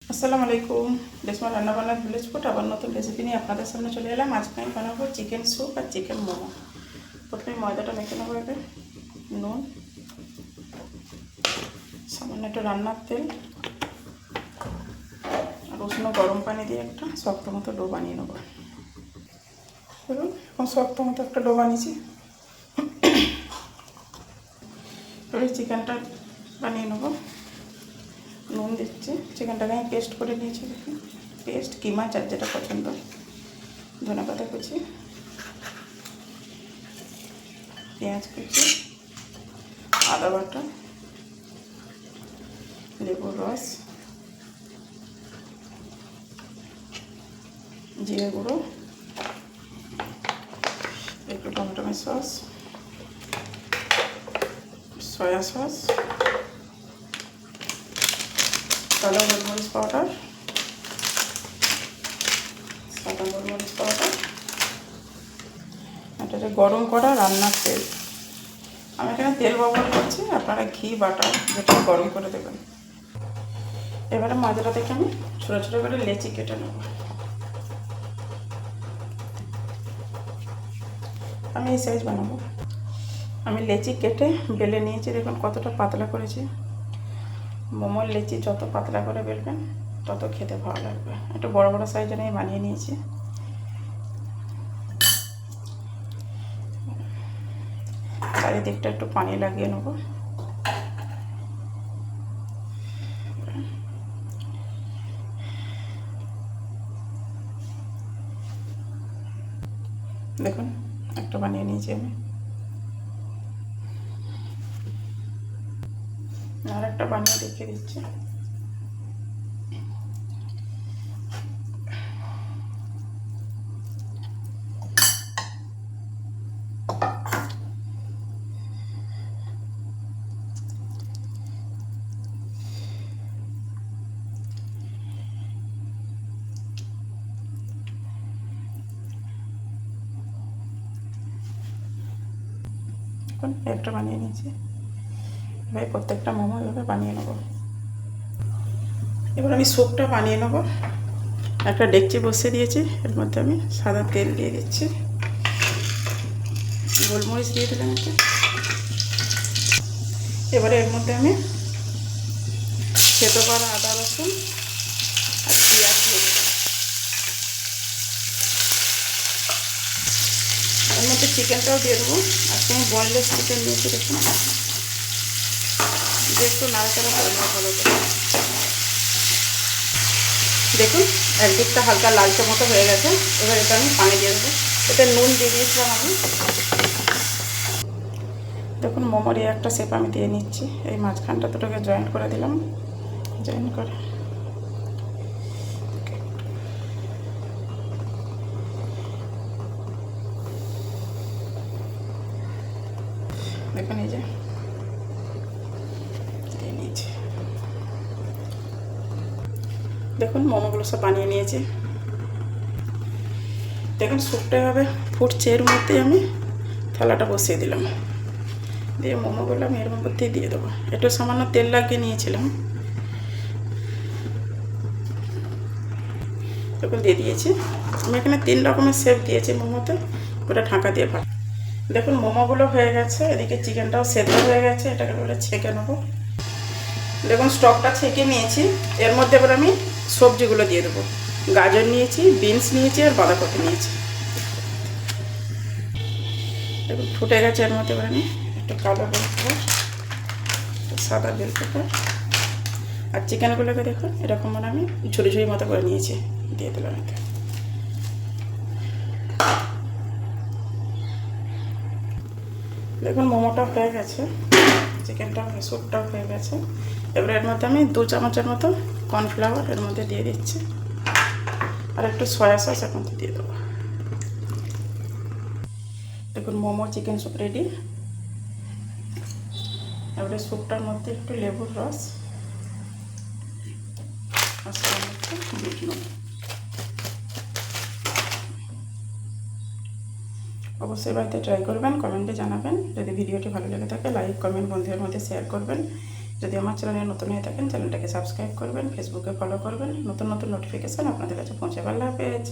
আসসালামু আলাইকুম। রেশমা রান্নাবান্নার ভিলেজ ফুড আবার নতুন রেসিপি নিয়ে আপনাদের সামনে চলে এলাম। আজকে আমি বানাবো চিকেন স্যুপ আর চিকেন মোমো। প্রথমে ময়দাটা মেখে নেবো। এবার নুন, সামান্য একটু রান্নার তেল আর উষ্ণ গরম পানি দিয়ে একটা শক্ত মতো ডো বানিয়ে নেবো। দেখুন এখন শক্ত মতো একটা ডো বানিয়েছি। এবার চিকেনটা বানিয়ে নেবো। নুন দিচ্ছি, চিকেনটাকে আমি পেস্ট করে নিয়েছি। দেখুন পেস্ট, কিমা যার যেটা পছন্দ। ধনেপাতা কুচি, পেঁয়াজ কুচি, আদা বাটা, লেবুর রস, জিরে গুঁড়ো, একটু টমেটো সস, সয়া সস, কালো গোলমরিচ পাউডার, সাদা গোলমরিচ পাউডার, এটা যে গরম করা রান্নার তেল। আমি এখানে তেল ব্যবহার করছি, আপনারা ঘি বাটার যেটা গরম করে দেবেন। এবারে মাজরা থেকে আমি ছোটো ছোটো করে লেচি কেটে নেব। আমি এই সাইজ বানাবো। আমি লেচি কেটে বেলে নিয়েছি। দেখুন কতটা পাতলা করেছি। মোমোর লেচি যত পাতলা করে বেলবেন তত খেতে ভালো লাগবে। একটু বড় বড় সাইজের আমি বানিয়ে নিয়েছি। চারিদিকটা একটু পানি লাগিয়ে নেব। দেখুন একটা বানিয়ে নিয়েছি আমি, আর একটা বানিয়ে দেখিয়ে দিচ্ছি। দেখুন একটা বানিয়ে নিয়েছি। এবার প্রত্যেকটা মোমো এভাবে বানিয়ে নেব। এবার আমি স্যুপটা বানিয়ে নেব। একটা ডেকচি বসিয়ে দিয়েছি, এর মধ্যে আমি সাদা তেল দিয়ে দিচ্ছি, গোলমরিচ দিয়ে দিলাম একটা। এবারে এর মধ্যে আমি থেতো করা আদা রসুন আর পেঁয়াজ দিয়ে দিলাম। এর মধ্যে চিকেনটাও দিয়ে দেবো। আজকে আমি বনলেস চিকেন দিয়েছি। দেখুন দিয়ে একটু নাড়াচাড়া করে নেবো ভালো করে। দেখুন একদিকটা হালকা লালচে মতো হয়ে গেছে। এবার এটা আমি পানি দিয়ে দেবো। এতে নুন দিয়ে দিয়েছিলাম আমি। দেখুন মোমোর একটা শেপ আমি দিয়ে নিচ্ছি। এই মাঝখানটা দুটোকে জয়েন্ট করে দিলাম। জয়েন্ট করে দেখুন এই যে দিয়ে নিয়েছি। দেখুন মোমোগুলো সব বানিয়ে নিয়েছি। দেখুন স্যুপটা এভাবে ফুটছে। এর মধ্যে আমি থালাটা বসিয়ে দিলাম, দিয়ে মোমোগুলো আমি এর মধ্যে দিয়ে দেবো। একটু সামান্য তেল লাগিয়ে নিয়েছিলাম। দেখুন দিয়ে দিয়েছি। আমি এখানে 3 রকমের শেপ দিয়েছি মোমোতে। ওটা ঢাকা দিয়ে ভাত। দেখুন মোমোগুলো হয়ে গেছে, এদিকে চিকেনটাও সেদ্ধ হয়ে গেছে। এটাকে বলে ছেঁকে নেবো। দেখুন স্টকটা ছেঁকে নিয়েছি। এর মধ্যে এবার আমি সবজিগুলো দিয়ে দেবো। গাজর নিয়েছি, বিনস নিয়েছি আর বাঁধাকপি নিয়েছি। দেখুন ফুটে গেছে। এর মধ্যে এবার আমি একটু কালো বেল পেপার, সাদা বেল পেপার আর চিকেনগুলোকে দেখুন এরকম মানে আমি ঝুড়ি ঝুড়ি মতো করে নিয়েছি, দিয়ে দিলাম এতে। দেখুন মোমোটা হয়ে গেছে, চিকেনটা স্যুপটাও হয়ে গেছে। এবার এর মধ্যে আমি 2 চামচের মতো কর্নফ্লাওয়ার এর মধ্যে দিয়ে দিচ্ছি, আর একটু সয়া সস এর মধ্যে দিয়ে দেবো। দেখুন মোমো চিকেন স্যুপ রেডি। এবারে স্যুপটার মধ্যে একটু লেবুর রস আর একটু বিট নুন। অবশ্যই বাড়িতে ট্রাই করবেন, কমেন্টে জানাবেন। যদি ভিডিওটি ভালো লেগে থাকে লাইক কমেন্ট বন্ধুদের মধ্যে শেয়ার করবেন। যদি আমার চ্যানেলে নতুন হয়ে থাকেন চ্যানেলটাকে সাবস্ক্রাইব করবেন, ফেসবুকে ফলো করবেন, নতুন নতুন নোটিফিকেশান আপনাদের কাছে পৌঁছে। আল্লাহ হাফেজ।